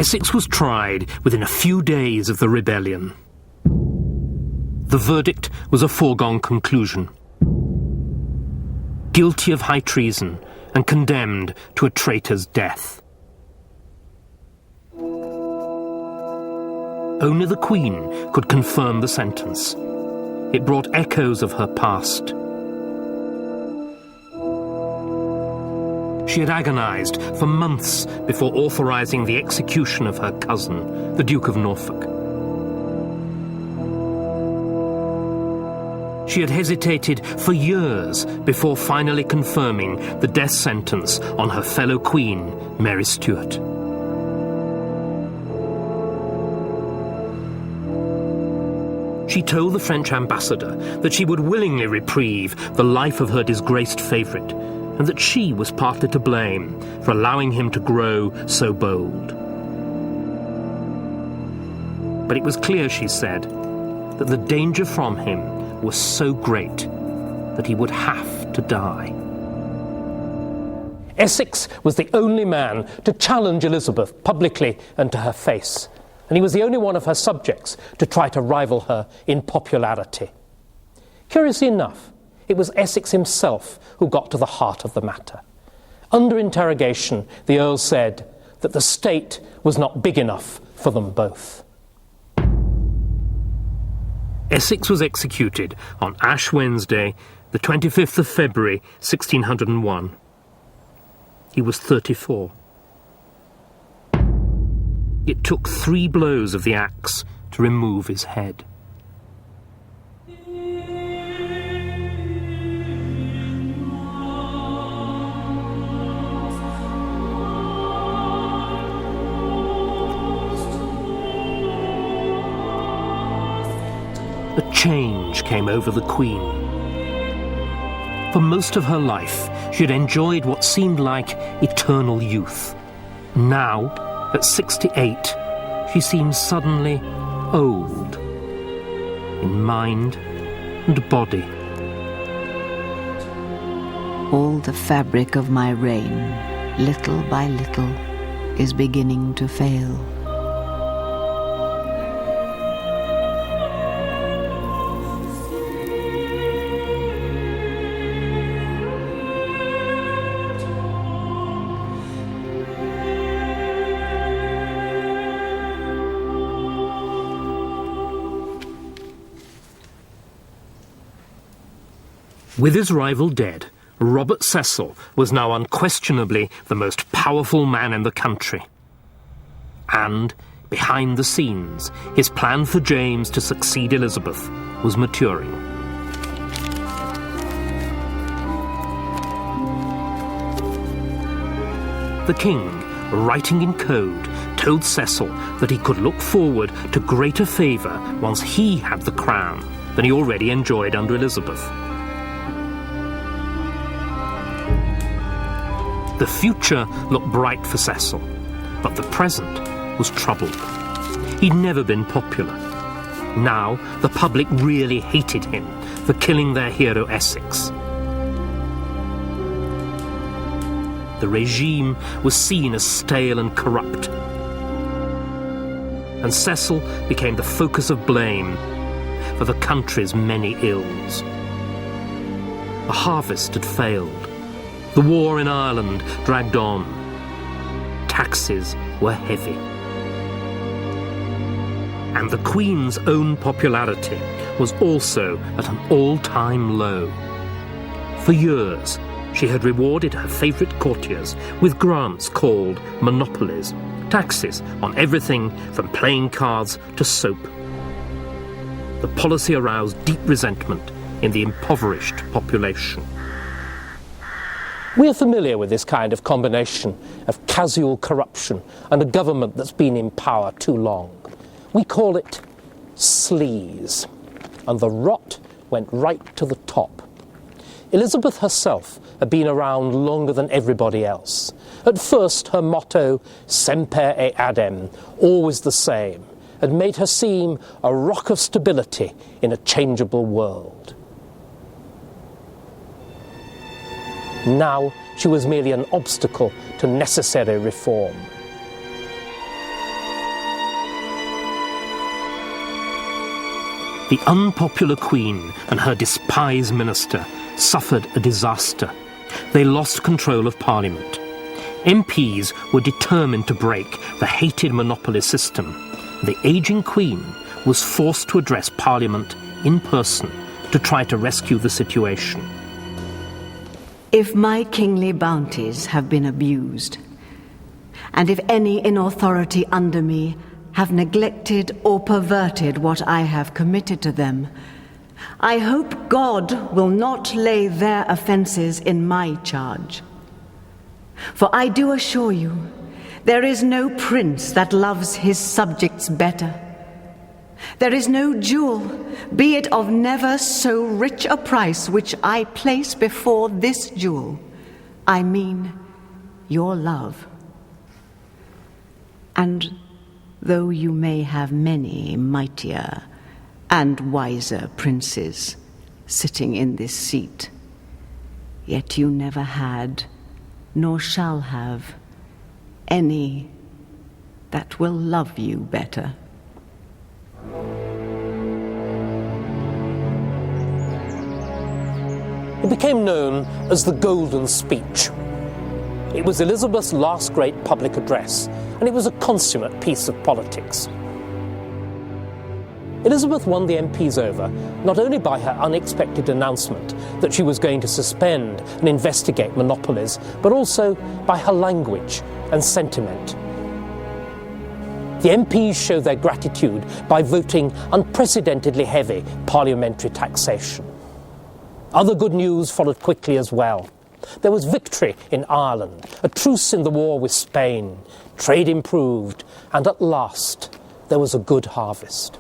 Essex was tried within a few days of the rebellion. The verdict was a foregone conclusion. Guilty of high treason and condemned to a traitor's death. Only the Queen could confirm the sentence. It brought echoes of her past. She had agonized for months before authorizing the execution of her cousin, the Duke of Norfolk. She had hesitated for years before finally confirming the death sentence on her fellow queen, Mary Stuart. She told the French ambassador that she would willingly reprieve the life of her disgraced favourite, and that she was partly to blame for allowing him to grow so bold. But it was clear, she said, that the danger from him was so great that he would have to die. Essex was the only man to challenge Elizabeth publicly and to her face, and he was the only one of her subjects to try to rival her in popularity. Curiously enough, it was Essex himself who got to the heart of the matter. Under interrogation, the Earl said that the state was not big enough for them both. Essex was executed on Ash Wednesday, the 25th of February, 1601. He was 34. It took 3 blows of the axe to remove his head. A change came over the Queen. For most of her life, she had enjoyed what seemed like eternal youth. Now, at 68, she seemed suddenly old, in mind and body. All the fabric of my reign, little by little, is beginning to fail. With his rival dead, Robert Cecil was now unquestionably the most powerful man in the country. And, behind the scenes, his plan for James to succeed Elizabeth was maturing. The king, writing in code, told Cecil that he could look forward to greater favour once he had the crown than he already enjoyed under Elizabeth. The future looked bright for Cecil, but the present was troubled. He'd never been popular. Now, the public really hated him for killing their hero Essex. The regime was seen as stale and corrupt, and Cecil became the focus of blame for the country's many ills. The harvest had failed. The war in Ireland dragged on. Taxes were heavy. And the Queen's own popularity was also at an all-time low. For years, she had rewarded her favourite courtiers with grants called monopolies, taxes on everything from playing cards to soap. The policy aroused deep resentment in the impoverished population. We are familiar with this kind of combination of casual corruption and a government that's been in power too long. We call it sleaze, and the rot went right to the top. Elizabeth herself had been around longer than everybody else. At first, her motto, semper et adem, always the same, had made her seem a rock of stability in a changeable world. Now she was merely an obstacle to necessary reform. The unpopular Queen and her despised minister suffered a disaster. They lost control of Parliament. MPs were determined to break the hated monopoly system. The ageing Queen was forced to address Parliament in person to try to rescue the situation. If my kingly bounties have been abused, and if any in authority under me have neglected or perverted what I have committed to them, I hope God will not lay their offences in my charge. For I do assure you, there is no prince that loves his subjects better. There is no jewel, be it of never so rich a price, which I place before this jewel. I mean, your love. And though you may have many mightier and wiser princes sitting in this seat, yet you never had, nor shall have, any that will love you better. It became known as the Golden Speech. It was Elizabeth's last great public address, and it was a consummate piece of politics. Elizabeth won the MPs over not only by her unexpected announcement that she was going to suspend and investigate monopolies, but also by her language and sentiment. The MPs showed their gratitude by voting unprecedentedly heavy parliamentary taxation. Other good news followed quickly as well. There was victory in Ireland, a truce in the war with Spain, trade improved, and at last there was a good harvest.